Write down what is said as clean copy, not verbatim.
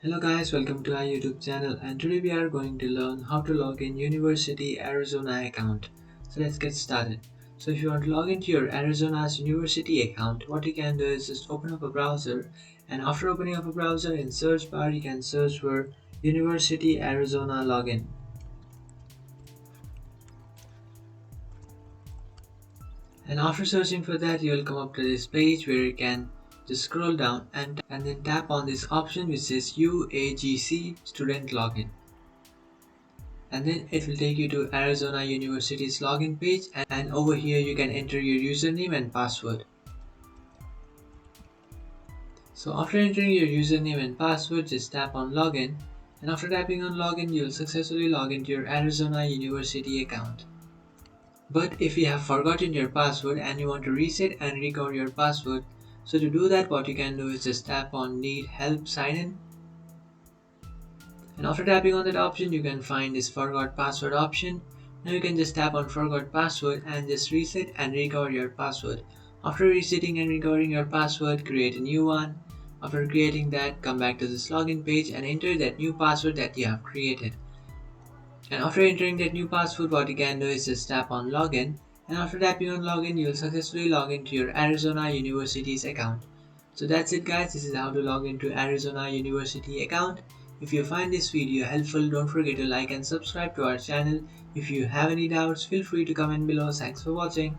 Hello guys, welcome to our YouTube channel, and today we are going to learn how to log in University Arizona account. So let's get started. So if you want to log into your Arizona's University account, what you can do is just open up a browser, and after opening up a browser in search bar you can search for University Arizona login. And after searching for that, you will come up to this page where you can just scroll down and then tap on this option which says UAGC student login, and then it will take you to Arizona University's login page, and over here you can enter your username and password. So after entering your username and password, just tap on login, and after tapping on login you will successfully log into your Arizona University account. But if you have forgotten your password and you want to reset and recover your password, so to do that what you can do is just tap on need help sign in, and after tapping on that option you can find this forgot password option. Now you can just tap on forgot password and just reset and recover your password. After resetting and recovering your password, create a new one. After creating that, come back to this login page and enter that new password that you have created. And after entering that new password, what you can do is just tap on login, and after tapping on login you will successfully log into your Arizona University's account. So that's it guys, this is how to log into Arizona University account. If you find this video helpful, don't forget to like and subscribe to our channel. If you have any doubts, feel free to comment below. Thanks for watching.